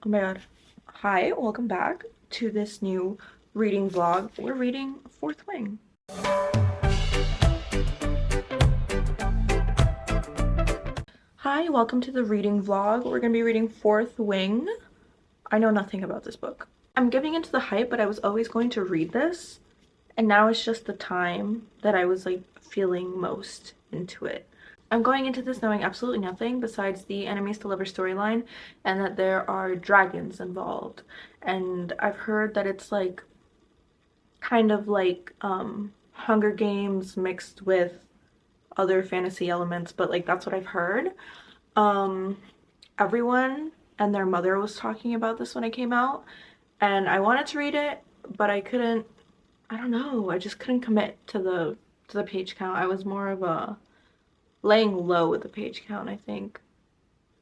Oh my god. Hi, welcome back to this new reading vlog. We're reading Fourth Wing. Hi, welcome to the reading vlog. We're gonna be reading Fourth Wing. I know nothing about this book. I'm giving into the hype, but I was always going to read this, and now it's just the time that I was like feeling most into it. I'm going into this knowing absolutely nothing besides the enemies to lover storyline and that there are dragons involved. And I've heard that it's like kind of like Hunger Games mixed with other fantasy elements, but like that's what I've heard. Um Everyone and their mother was talking about this when it came out, and I wanted to read it, but I couldn't. I don't know, I just couldn't commit to the page count. I was more of a laying low with the page count, I think.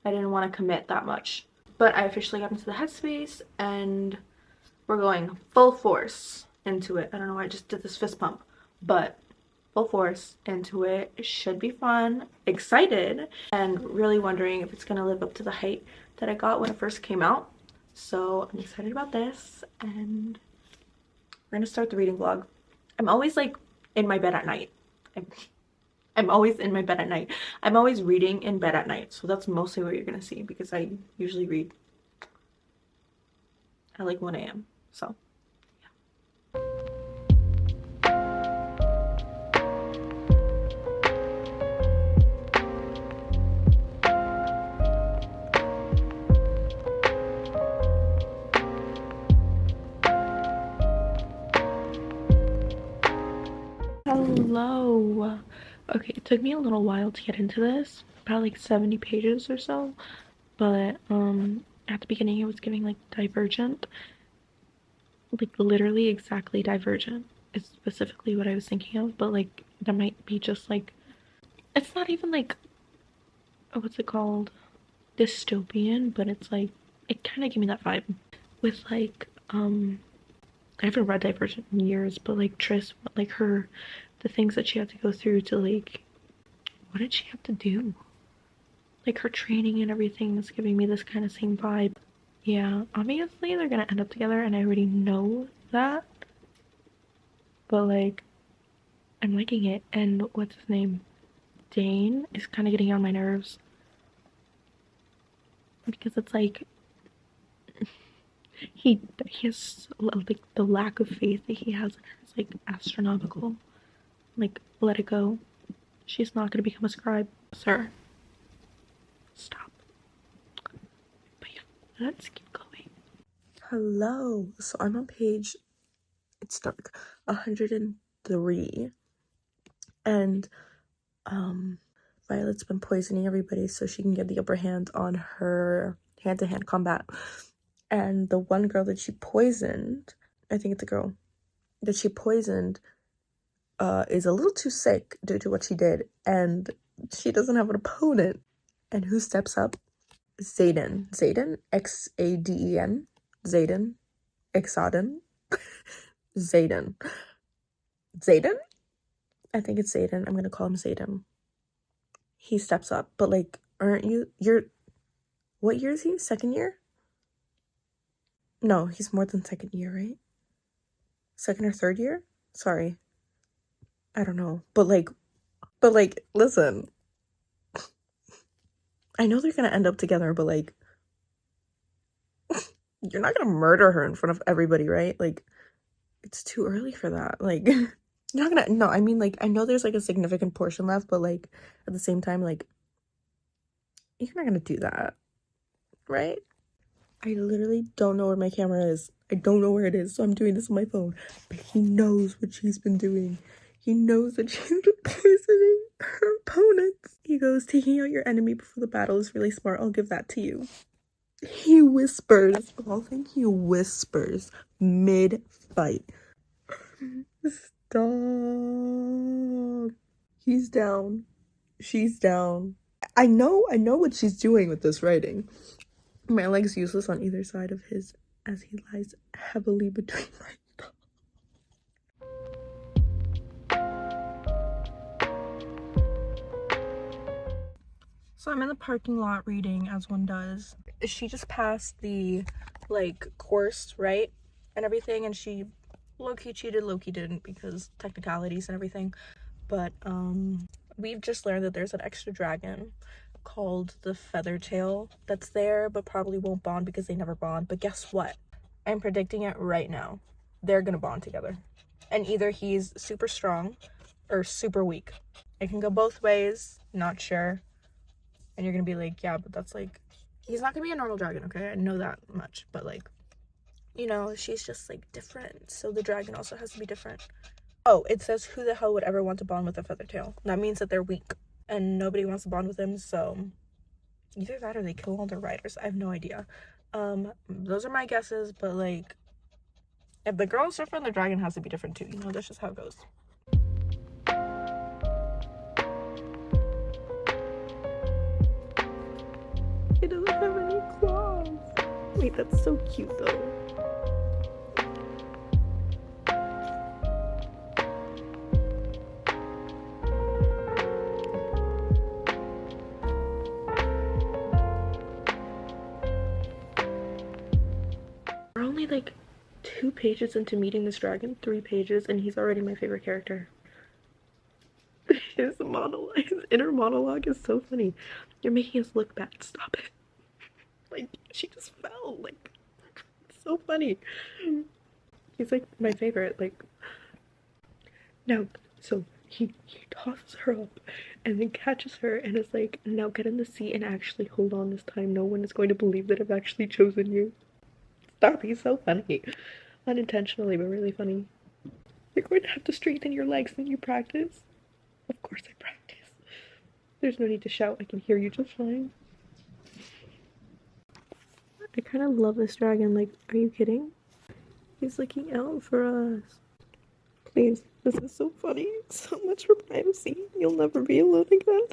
I didn't want to commit that much. But I officially got into the headspace and we're going full force into it. I don't know why I just did this fist pump, but full force into it. It should be fun, excited, and really wondering if it's gonna live up to the hype that I got when it first came out. So I'm excited about this, and we're gonna start the reading vlog. I'm always like in my bed at night. I'm always in my bed at night. I'm always reading in bed at night. So that's mostly what you're gonna see because I usually read at like 1 a.m. So hello. Okay, it took me a little while to get into this, about like 70 pages or so, but at the beginning it was giving like Divergent, like literally exactly Divergent is specifically what I was thinking of, but like that might be just like, it's not even like, what's it called, dystopian, but it's like it kind of gave me that vibe with like I haven't read Divergent in years, but like Tris, like her, the things that she had to go through to like, what did she have to do? Like her training and everything is giving me this kind of same vibe. Yeah, obviously they're gonna end up together and I already know that, but like I'm liking it. And what's his name? Dane is kind of getting on my nerves because it's like he has like the lack of faith that he has in her is like astronomical. Like, let it go. She's not gonna become a scribe. Sir, stop. But yeah, let's keep going. Hello. So I'm on page, it's dark, 103. And Violet's been poisoning everybody so she can get the upper hand on her hand-to-hand combat. And the one girl that she poisoned, I think it's a girl that she poisoned, is a little too sick due to what she did, and she doesn't have an opponent. And who steps up? Xaden. Xaden? Xaden. Xaden. Exaden. Xaden. Xaden? I think it's Xaden. I'm gonna call him Xaden. He steps up, but like, aren't you're, what year is he? Second year? No, he's more than second year, right? Second or third year? Sorry. I don't know. But like, listen. I know they're gonna end up together, but like, you're not gonna murder her in front of everybody, right? Like, it's too early for that. Like, you're not gonna, no, I mean, like, I know there's like a significant portion left, but like, at the same time, like, you're not gonna do that, right? I literally don't know where my camera is. I don't know where it is, so I'm doing this on my phone. But he knows what she's been doing. He knows that she's been poisoning her opponents. He goes, taking out your enemy before the battle is really smart. I'll give that to you. He whispers. Of all things, he whispers mid-fight. Stop. He's down. She's down. I know what she's doing with this writing. My leg's useless on either side of his as he lies heavily between my thighs. So I'm in the parking lot reading, as one does. she just passed the like course, right? And everything, and she low-key cheated, low-key didn't because technicalities and everything. But we've just learned that there's an extra dragon called the Feathertail that's there, but probably won't bond because they never bond. But guess what? I'm predicting it right now. They're gonna bond together. And either he's super strong or super weak. It can go both ways, not sure. And you're gonna be like, yeah, but that's like, he's not gonna be a normal dragon, okay? I know that much. But like, you know, she's just like different. So the dragon also has to be different. Oh, it says who the hell would ever want to bond with a Feathertail? That means that they're weak and nobody wants to bond with them, so either that or they kill all their riders. I have no idea. Those are my guesses, but like, if the girl's different, the dragon has to be different too. You know, that's just how it goes. It doesn't have any claws. Wait, that's so cute though. We're only like 2 pages into meeting this dragon, 3 pages, and he's already my favorite character. His monologue, his inner monologue is so funny. You're making us look bad. Stop it. Like, she just fell. Like, it's so funny. He's like my favorite. Like, now, so he tosses her up and then catches her and is like, now get in the seat and actually hold on this time. No one is going to believe that I've actually chosen you. Stop. He's so funny. Unintentionally, but really funny. You're going to have to strengthen your legs when you practice. Of course I practice. There's no need to shout. I can hear you just fine. I kind of love this dragon. Like, are you kidding? He's looking out for us. Please, this is so funny. So much for privacy. You'll never be alone again.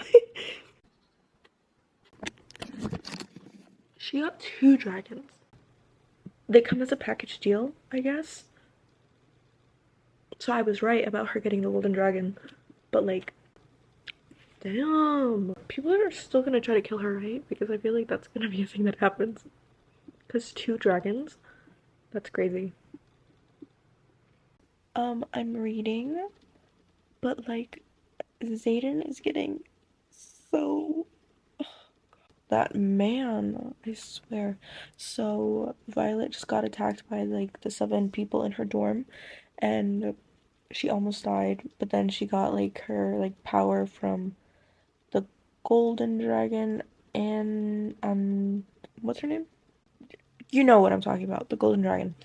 She got 2 dragons. They come as a package deal, I guess. So I was right about her getting the golden dragon. But like, damn. People are still gonna try to kill her, right? Because I feel like that's gonna be a thing that happens. Because 2 dragons? That's crazy. I'm reading, but like, Xaden is getting so... that man, I swear. So Violet just got attacked by like the 7 people in her dorm, and she almost died, but then she got like her like power from the golden dragon and what's her name? You know what I'm talking about, the golden dragon.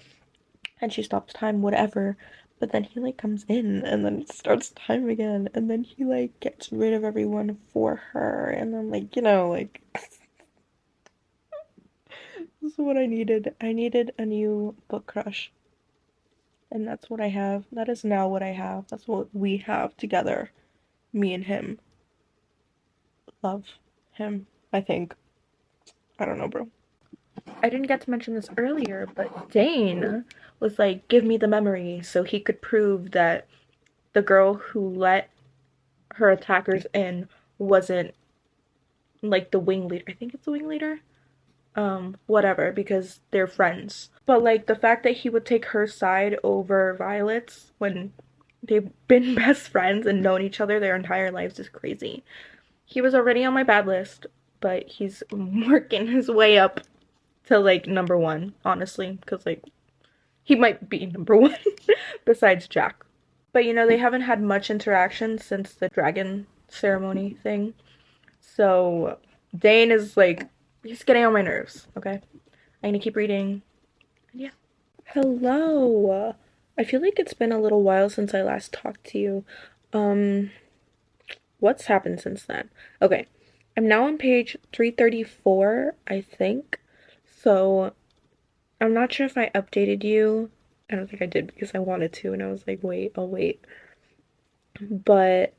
And she stops time, whatever. But then he like comes in and then starts time again, and then he like gets rid of everyone for her, and then like, you know, like this is what I needed. I needed a new book crush. And that's what I have. That is now what I have. That's what we have together. Me and him. Love him, I think. I don't know, bro. I didn't get to mention this earlier, but Dane was like, give me the memory so he could prove that the girl who let her attackers in wasn't like the wing leader. I think it's the wing leader. Whatever, because they're friends. But like the fact that he would take her side over Violet's when they've been best friends and known each other their entire lives is crazy. He was already on my bad list, but he's working his way up to like number 1, honestly, because like he might be number 1 besides Jack. But you know, they haven't had much interaction since the dragon ceremony thing. So Dane is like, he's getting on my nerves, okay? I'm gonna keep reading. Yeah. Hello. I feel like it's been a little while since I last talked to you. What's happened since then? Okay. I'm now on page 334, I think. So I'm not sure if I updated you. I don't think I did because I wanted to, and I was like, wait, I'll wait. But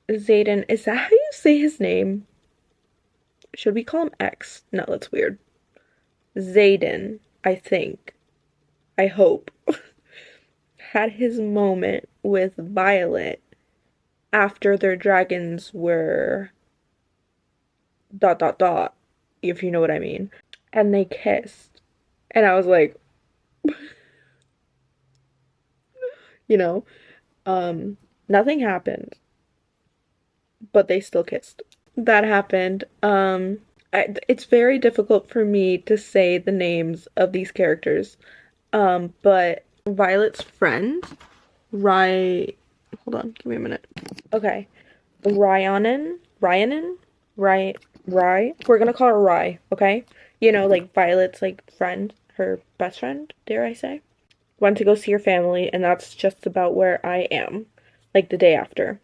Xaden, is that how you say his name? Should we call him X? No, that's weird. Xaden, I think. I hope. Had his moment with Violet after their dragons were ... if you know what I mean. And they kissed. And I was like, you know, nothing happened, but they still kissed. That happened. It's very difficult for me to say the names of these characters. But Violet's friend, hold on, give me a minute. Okay. Ryanan? Rye? We're gonna call her Rye, okay? You know, like Violet's like friend, her best friend, dare I say? Went to go see her family, and that's just about where I am, like the day after.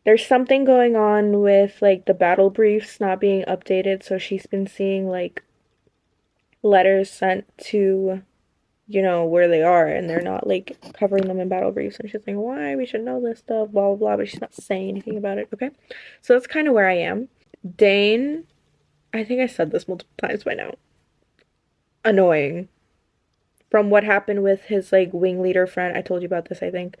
There's something going on with like the battle briefs not being updated, so she's been seeing like letters sent to, you know, where they are, and they're not like covering them in battle briefs, and she's like, why, we should know this stuff, blah blah blah, but she's not saying anything about it. Okay, so that's kind of where I am. Dane, I think I said this multiple times by now, annoying. From what happened with his like wing leader friend, I told you about this, I think,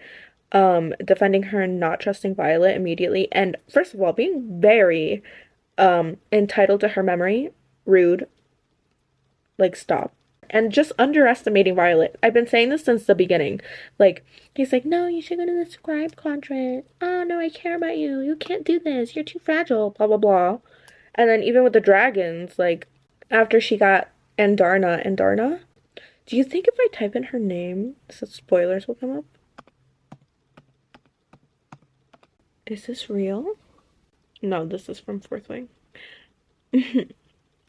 defending her and not trusting Violet immediately, and first of all being very entitled to her memory. Rude. Like, stop. And just underestimating Violet. I've been saying this since the beginning. Like, he's like, no, you should go to the scribe quadrant. Oh, no, I care about you. You can't do this. You're too fragile. Blah, blah, blah. And then even with the dragons, like, after she got Andarna, do you think if I type in her name, so spoilers will come up? Is this real? No, this is from Fourth Wing.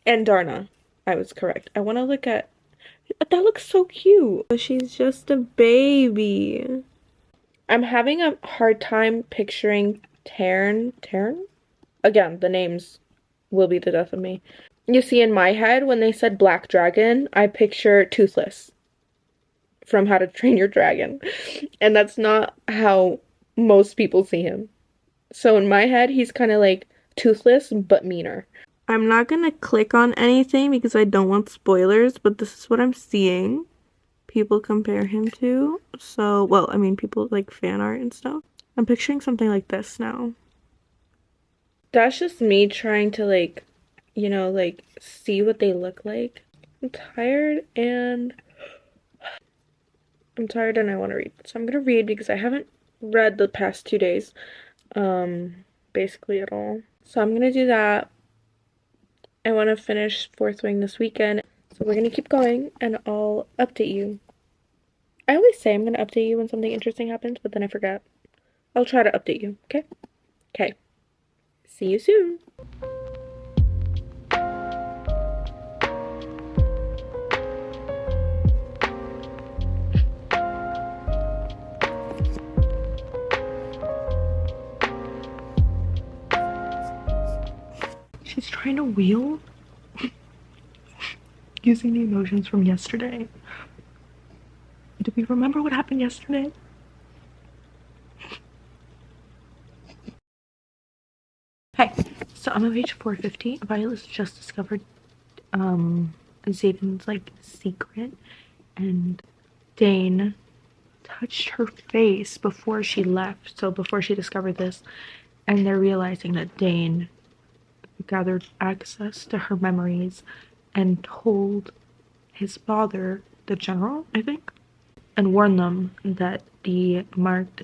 Andarna. I was correct. I want to look at... That looks so cute. She's just a baby. I'm having a hard time picturing Tern? Again, the names will be the death of me. You see, in my head, when they said Black Dragon, I picture Toothless from How to Train Your Dragon. And that's not how most people see him. So in my head, he's kind of like Toothless, but meaner. I'm not gonna click on anything because I don't want spoilers, but this is what I'm seeing people compare him to. So, well, I mean, people like fan art and stuff. I'm picturing something like this now. That's just me trying to, like, you know, like, see what they look like. I'm tired and I want to read. So I'm gonna read because I haven't read the past 2 days, basically at all. So I'm gonna do that. I want to finish Fourth Wing this weekend, so we're going to keep going, and I'll update you. I always say I'm going to update you when something interesting happens, but then I forget. I'll try to update you, okay? Okay. See you soon! She's trying to wheel using the emotions from yesterday. Do we remember what happened yesterday? Hey, so I'm on page 450. Violet's just discovered Xaden's like secret, and Dane touched her face before she left, so before she discovered this, and they're realizing that Dane gathered access to her memories and told his father, the general, I think, and warned them that the marked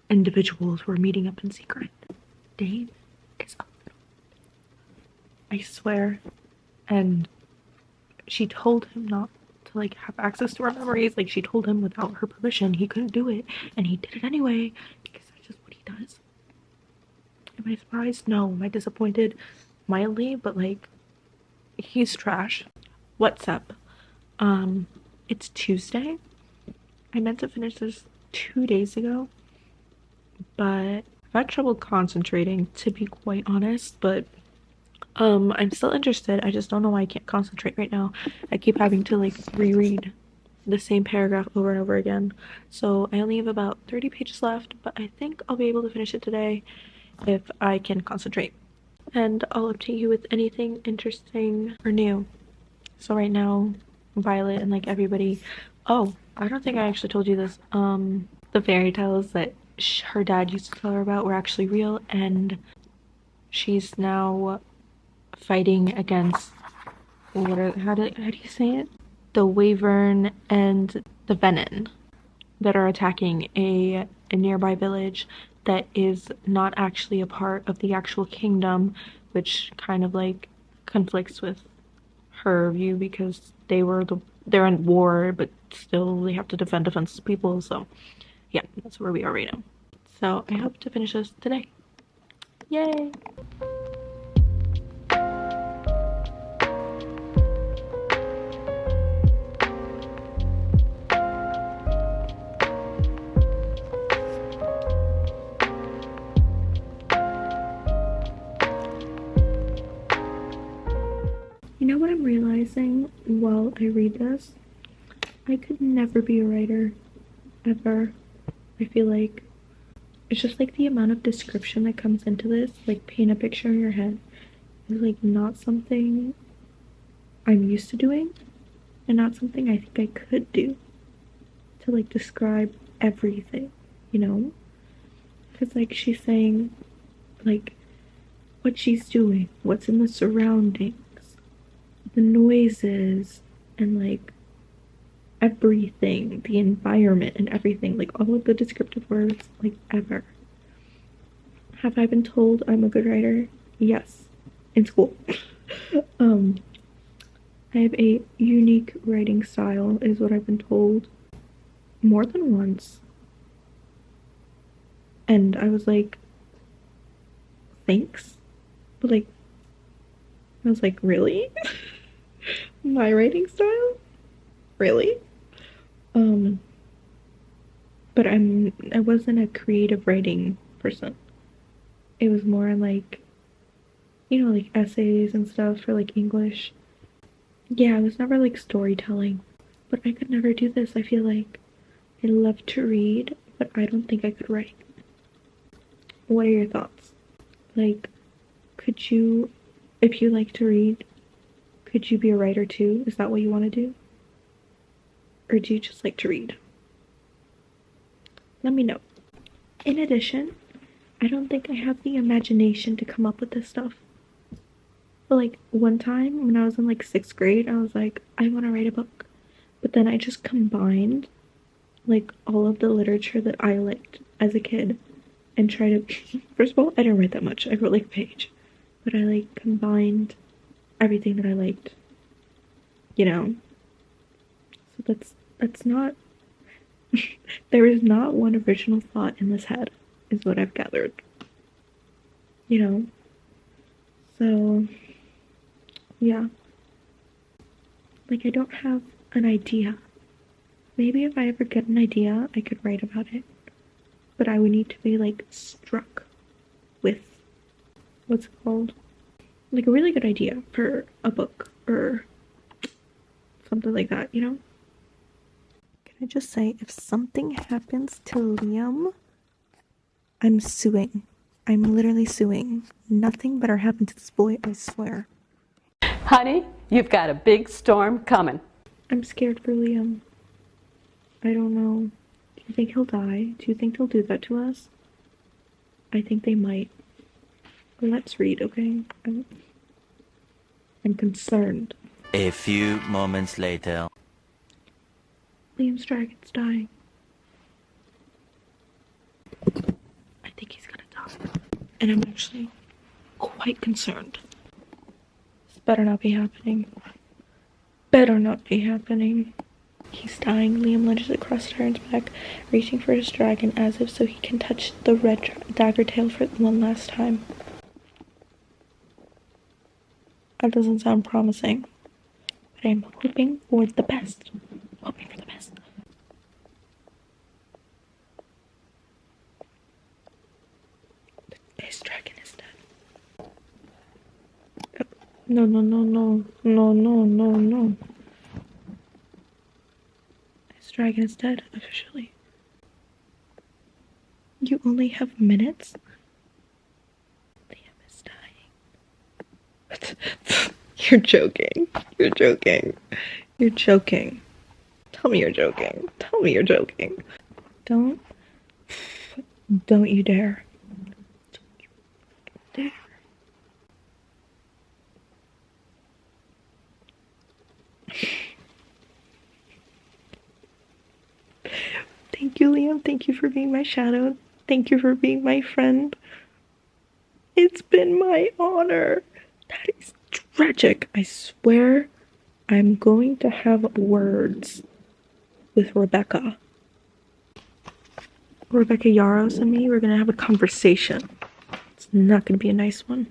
individuals were meeting up in secret. Dane is a little... I swear. And she told him not to, like, have access to her memories. Like, she told him without her permission he couldn't do it, and he did it anyway, because that's just what he does. Am I surprised? No. Am I disappointed? Mildly, but, like, he's trash. What's up? It's Tuesday. I meant to finish this 2 days ago, but I've had trouble concentrating, to be quite honest, but I'm still interested. I just don't know why I can't concentrate right now. I keep having to, like, reread the same paragraph over and over again. So I only have about 30 pages left, but I think I'll be able to finish it today if I can concentrate. And I'll update you with anything interesting or new. So right now, Violet and, like, everybody... Oh, I don't think I actually told you this. The fairy tales that her dad used to tell her about were actually real, and she's now fighting against how do you say it? The Wyvern and the Venom that are attacking a nearby village that is not actually a part of the actual kingdom, which kind of like conflicts with her view because they're in war, but still they have to defend defenseless people. So yeah, that's where we are right now. So I hope to finish this today. Yay! You know what I'm realizing while I read this? I could never be a writer, ever. I feel like it's just like the amount of description that comes into this, like paint a picture in your head, is like not something I'm used to doing and not something I think I could do to like describe everything, you know? Because like she's saying like what she's doing, what's in the surroundings, the noises, and like everything, the environment and everything, like all of the descriptive words, like ever. Have I been told I'm a good writer? Yes, in school. I have a unique writing style, is what I've been told more than once. And I was like, thanks. But like, I was like, really? My writing style? Really? But I wasn't a creative writing person. It was more like, you know, like essays and stuff for like English. Yeah, it was never like storytelling. But I could never do this. I feel like I love to read, but I don't think I could write. What are your thoughts? Like, could you, if you like to read, could you be a writer too? Is that what you want to do? Or do you just like to read? Let me know. In addition, I don't think I have the imagination to come up with this stuff. But like one time when I was in like 6th grade, I was like, I want to write a book. But then I just combined like all of the literature that I liked as a kid and tried to, first of all, I didn't write that much. I wrote like a page. But I like combined everything that I liked, you know? So that's not, there is not one original thought in this head, is what I've gathered. You know? So, yeah. Like, I don't have an idea. Maybe if I ever get an idea, I could write about it. But I would need to be, like, struck with, what's it called? Like, a really good idea for a book or something like that, you know? Can I just say, if something happens to Liam, I'm suing. I'm literally suing. Nothing better happened to this boy, I swear. Honey, you've got a big storm coming. I'm scared for Liam. I don't know. Do you think he'll die? Do you think they'll do that to us? I think they might. Let's read, okay? I'm concerned. A few moments later. Liam's dragon's dying. I think he's gonna die. And I'm actually quite concerned. This better not be happening. Better not be happening. He's dying. Liam lunges across Tyron's back, reaching for his dragon as if so he can touch the red dagger tail for one last time. That doesn't sound promising. But I'm hoping for the best. Hoping for the best. His dragon is dead. No, no, no, no. No, no, no, no. His dragon is dead, officially. You only have minutes? Liam is dying. You're joking. You're joking. You're joking. Tell me you're joking. Tell me you're joking. Don't you dare. Don't you dare. Thank you, Liam. Thank you for being my shadow. Thank you for being my friend. It's been my honor. That is tragic. I swear I'm going to have words with Rebecca. Rebecca Yaros and me, we're gonna have a conversation. It's not gonna be a nice one.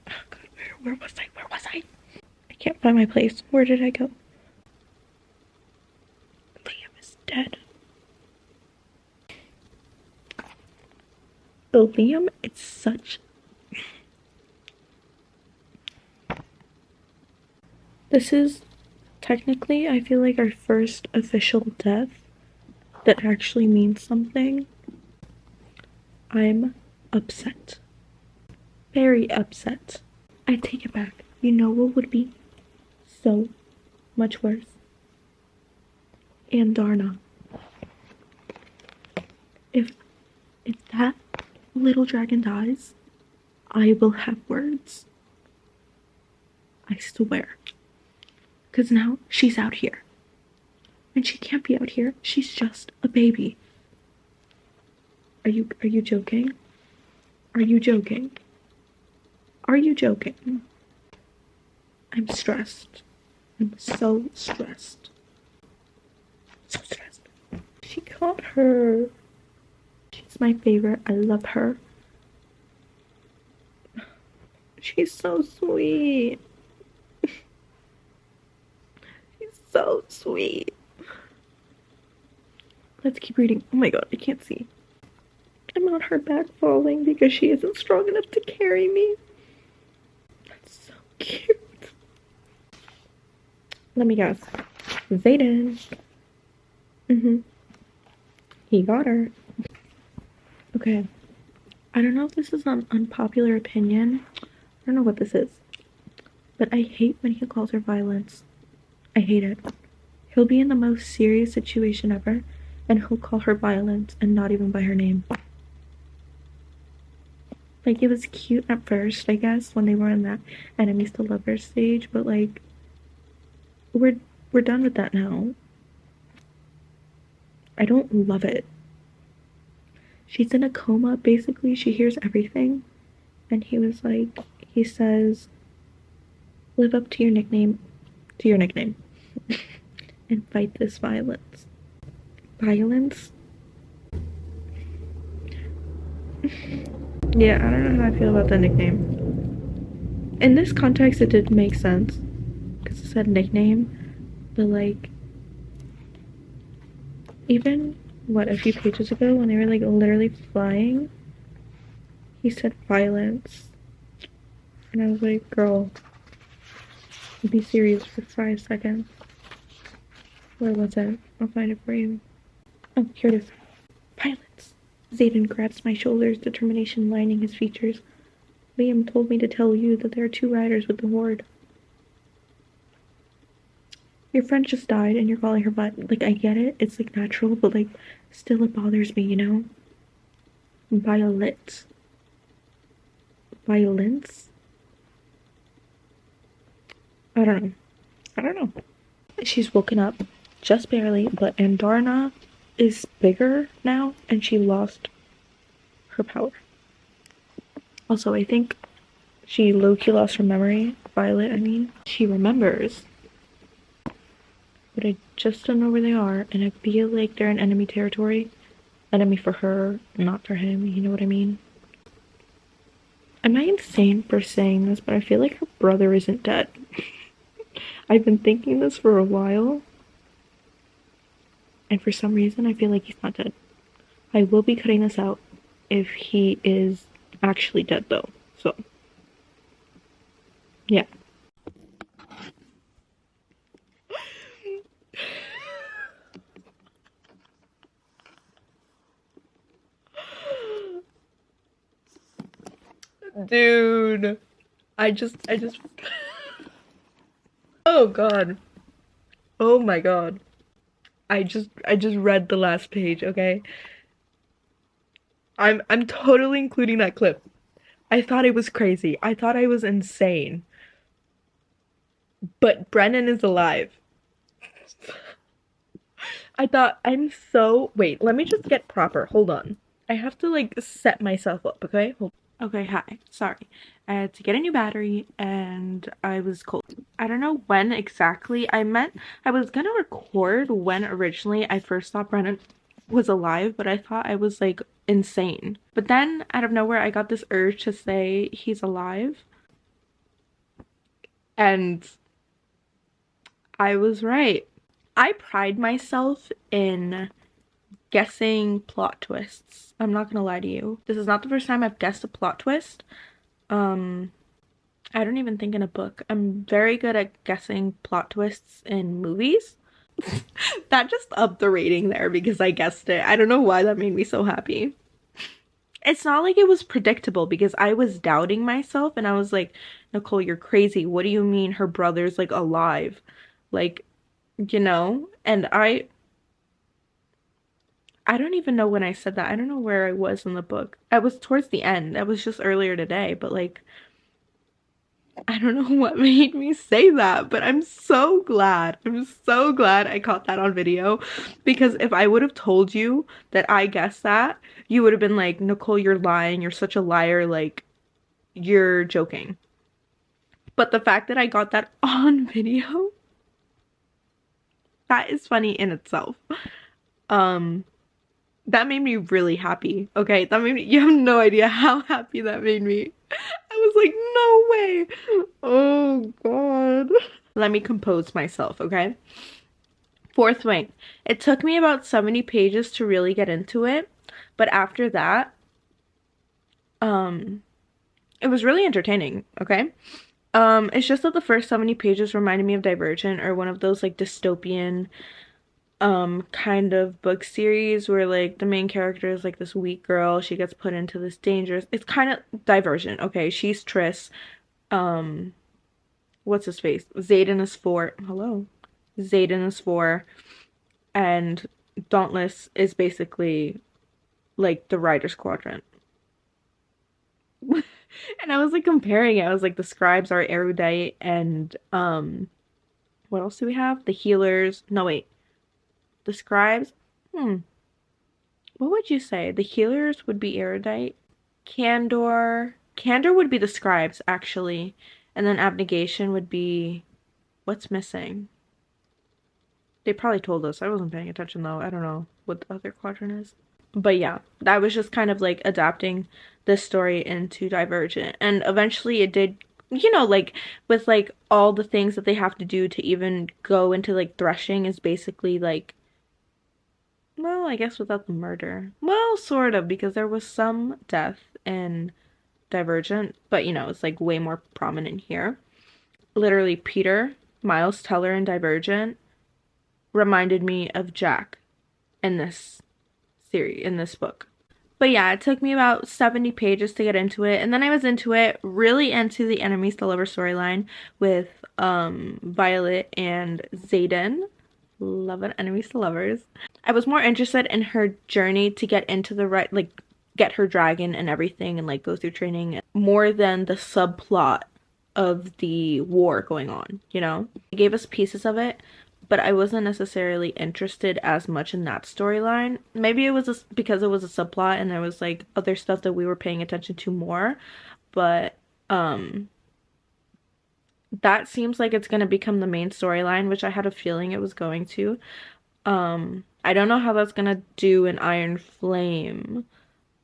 Oh God, where was I? Where was I? I can't find my place. Where did I go? Liam is dead. Oh, Liam, it's such... This is technically, I feel like, our first official death that actually means something. I'm upset. Very upset. I take it back. You know what would be so much worse? Andarna. If that little dragon dies, I will have words. I swear. Because now she's out here. And she can't be out here. She's just a baby. Are you joking? Are you joking? Are you joking? I'm stressed. I'm so stressed. So stressed. She caught her. She's my favorite. I love her. She's so sweet. She's so sweet. Let's keep reading. Oh my God, I can't see. I'm on her back falling because she isn't strong enough to carry me. That's so cute. Let me guess. Xaden. He got her. Okay. I don't know if this is an unpopular opinion. I don't know what this is. But I hate when he calls her violence. I hate it. He'll be in the most serious situation ever, and he'll call her violence and not even by her name. Like, it was cute at first, I guess, when they were in that enemies to lovers stage, but like, we're done with that now. I don't love it. She's in a coma, basically. She hears everything. And he says, live up to your nickname, and fight this violence. Violence? Yeah, I don't know how I feel about that nickname. In this context, it did make sense. Because it said nickname. But like, even, a few pages ago when they were like literally flying, he said violence. And I was like, girl, be serious for 5 seconds. Where was it? I'll find it for you. Oh, here it is. Violence. Xaden grabs my shoulders, determination lining his features. Liam told me to tell you that there are 2 riders with the Horde. Your friend just died and you're calling her like, I get it. It's like natural, but like, still it bothers me, you know? Violence? I don't know. She's woken up, just barely, but Andarna is bigger now, and she lost her power. Also, I think she low-key lost her memory. Violet, I mean. She remembers. But I just don't know where they are, and I feel like they're in enemy territory. Enemy for her, not for him, you know what I mean? Am I insane for saying this, but I feel like her brother isn't dead. I've been thinking this for a while. And for some reason, I feel like he's not dead. I will be cutting this out if he is actually dead, though. So, yeah. Dude. I just... Oh, God. Oh, my God. I just read the last page, okay? I'm totally including that clip. I thought it was crazy. I thought I was insane. But Brennan is alive. I thought wait, let me just get proper. Hold on. I have to like set myself up, okay? Okay, hi. Sorry. I had to get a new battery and I was cold. I don't know when exactly I was gonna record when originally I first thought Brennan was alive, but I thought I was like insane. But then out of nowhere, I got this urge to say he's alive. And I was right. I pride myself in guessing plot twists. I'm not gonna lie to you. This is not the first time I've guessed a plot twist. I don't even think in a book. I'm very good at guessing plot twists in movies. That just upped the rating there because I guessed it. I don't know why that made me so happy. It's not like it was predictable because I was doubting myself and I was like, Nicole, you're crazy. What do you mean her brother's like alive? Like, you know? And I don't even know when I said that. I don't know where I was in the book. I was towards the end. That was just earlier today, but like I don't know what made me say that, but I'm so glad. I'm so glad I caught that on video because if I would have told you that I guessed that, you would have been like, Nicole, you're lying. You're such a liar. Like, you're joking. But the fact that I got that on video, that is funny in itself. That made me really happy. Okay, that made me, you have no idea how happy that made me. I was like, no way. Oh God. Let me compose myself, okay? Fourth Wing. It took me about 70 pages to really get into it, but after that, it was really entertaining, okay? It's just that the first 70 pages reminded me of Divergent or one of those like dystopian kind of book series where like the main character is like this weak girl, she gets put into this dangerous, it's kind of Divergent, okay? She's Triss, what's his face, Xaden is 4, hello, Xaden is 4, and Dauntless is basically like the Rider Squadron. And I was like comparing it, I was like the scribes are erudite and what else do we have, the healers, no wait, the scribes, what would you say? The healers would be erudite. Candor would be the scribes, actually. And then abnegation would be what's missing. They probably told us. I wasn't paying attention though. I don't know what the other quadrant is. But yeah, that was just kind of like adapting this story into Divergent. And eventually it did, you know, like with like all the things that they have to do to even go into like threshing is basically like, well, I guess without the murder. Well, sort of, because there was some death in Divergent, but you know, it's like way more prominent here. Literally, Peter, Miles Teller in Divergent reminded me of Jack in this series, in this book. But yeah, it took me about 70 pages to get into it, and then I was into it, really into the enemies to lover storyline with Violet and Xaden. Love it, enemies to lovers. I was more interested in her journey to get into the right, like, get her dragon and everything and, like, go through training more than the subplot of the war going on, you know? They gave us pieces of it, but I wasn't necessarily interested as much in that storyline. Maybe it was because it was a subplot and there was, like, other stuff that we were paying attention to more, but, that seems like it's going to become the main storyline, which I had a feeling it was going to. I don't know how that's going to do in Iron Flame,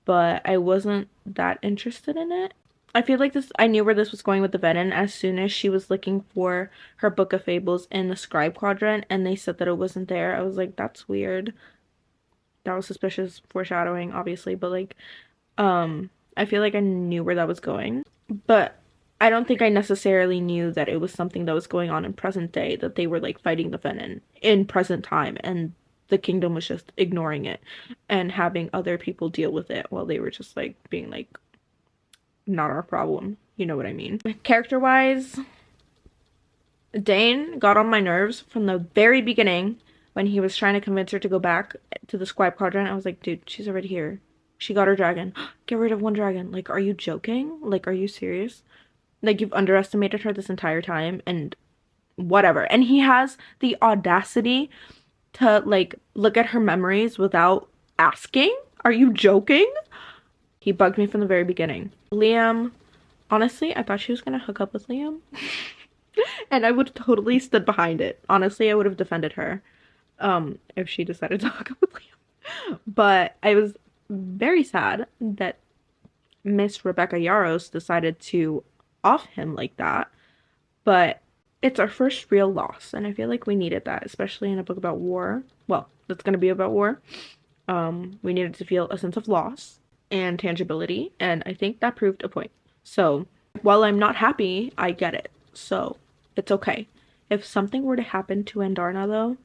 but I wasn't that interested in it. I feel like I knew where this was going with the Venom as soon as she was looking for her Book of Fables in the Scribe Quadrant and they said that it wasn't there. I was like, that's weird. That was suspicious foreshadowing, obviously, but like, I feel like I knew where that was going. But I don't think I necessarily knew that it was something that was going on in present day, that they were like fighting the Venom in present time and the kingdom was just ignoring it and having other people deal with it while they were just like being like, not our problem. You know what I mean? Character-wise, Dain got on my nerves from the very beginning when he was trying to convince her to go back to the Scribe Quadrant. I was like, dude, she's already here. She got her dragon. Get rid of one dragon. Like, are you joking? Like, are you serious? Like, you've underestimated her this entire time and whatever. And he has the audacity to like look at her memories without asking? Are you joking? He bugged me from the very beginning. Liam, honestly, I thought she was gonna hook up with Liam. And I would have totally stood behind it. Honestly, I would have defended her if she decided to hook up with Liam. But I was very sad that Miss Rebecca Yarros decided to off him like that. But it's our first real loss, and I feel like we needed that, especially in a book about war. Well, that's going to be about war. We needed to feel a sense of loss and tangibility, and I think that proved a point. So, while I'm not happy, I get it. So, it's okay. If something were to happen to Andarna, though,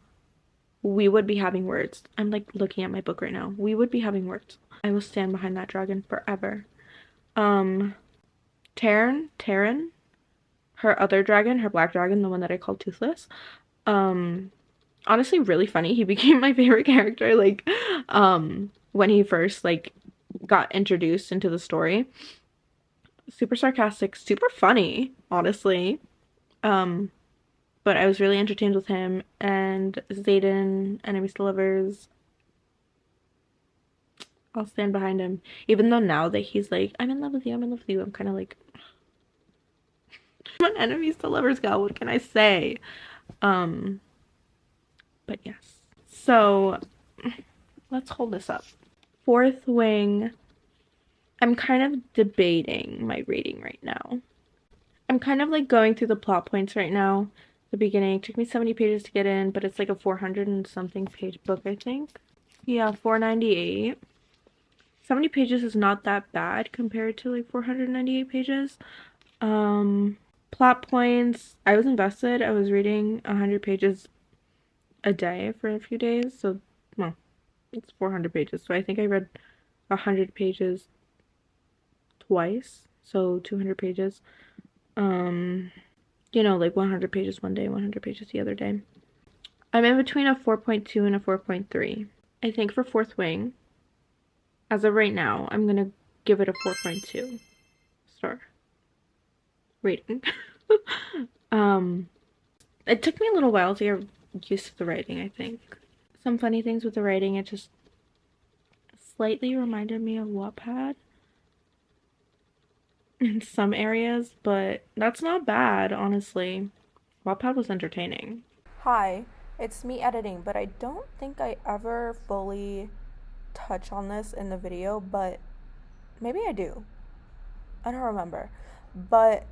we would be having words. I'm like looking at my book right now. We would be having words. I will stand behind that dragon forever. Taryn, her other dragon, her black dragon, the one that I called Toothless. Honestly, really funny. He became my favorite character, like, when he first, like, got introduced into the story. Super sarcastic, super funny, honestly. But I was really entertained with him, and Xaden, Enemies to Lovers. I'll stand behind him. Even though now that he's like, I'm in love with you, I'm in love with you, I'm kind of like, I'm an Enemies to Lovers gal, what can I say? But yes. So, let's hold this up. Fourth Wing. I'm kind of debating my rating right now. I'm kind of like going through the plot points right now. The beginning took me 70 pages to get in, but it's like a 400 and something page book, I think. Yeah, 498. 70 pages is not that bad compared to like 498 pages. Plot points. I was invested. I was reading 100 pages a day for a few days. So, well, it's 400 pages. So I think I read 100 pages twice. So 200 pages. You know, like 100 pages one day, 100 pages the other day. I'm in between a 4.2 and a 4.3. I think for Fourth Wing, as of right now, I'm gonna give it a 4.2 star rating. It took me a little while to get used to the writing, I think. Some funny things with the writing, it just slightly reminded me of Wattpad in some areas, but that's not bad, honestly. Wattpad was entertaining. Hi, it's me editing, but I don't think I ever fully touch on this in the video, but maybe I do. I don't remember. But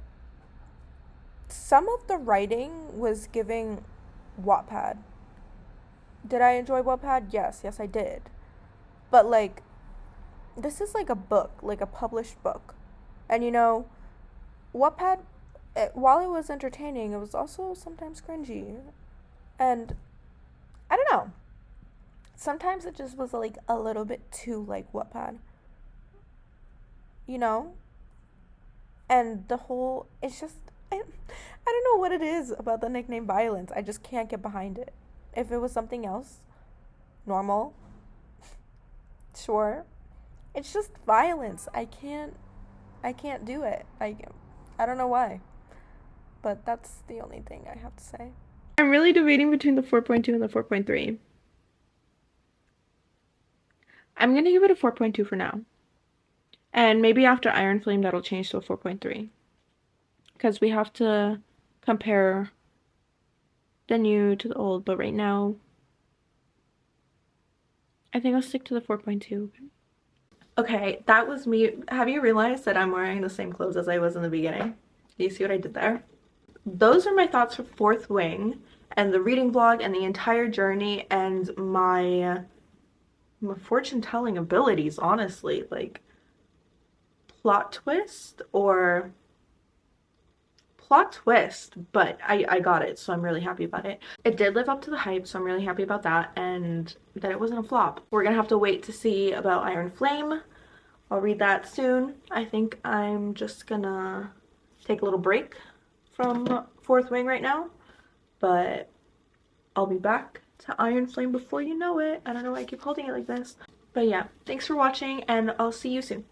some of the writing was giving Wattpad. Did I enjoy Wattpad? Yes, I did. But like, this is like a book, like a published book. And you know, Wattpad, while it was entertaining, it was also sometimes cringy. And I don't know. Sometimes it just was like a little bit too like Wattpad. You know? And the whole, it's just, I don't know what it is about the nickname Violence. I just can't get behind it. If it was something else, normal, sure. It's just violence. I can't do it. I don't know why. But that's the only thing I have to say. I'm really debating between the 4.2 and the 4.3. I'm going to give it a 4.2 for now. And maybe after Iron Flame that'll change to a 4.3. Because we have to compare the new to the old. But right now, I think I'll stick to the 4.2. Okay, that was me. Have you realized that I'm wearing the same clothes as I was in the beginning? Do you see what I did there? Those are my thoughts for Fourth Wing and the reading vlog and the entire journey and my fortune telling abilities, honestly. Like, plot twist, but I got it, so I'm really happy about it. It did live up to the hype, so I'm really happy about that, and that it wasn't a flop. We're gonna have to wait to see about Iron Flame. I'll read that soon. I think I'm just gonna take a little break from Fourth Wing right now, but I'll be back to Iron Flame before you know it. I don't know why I keep holding it like this. But yeah, thanks for watching, and I'll see you soon.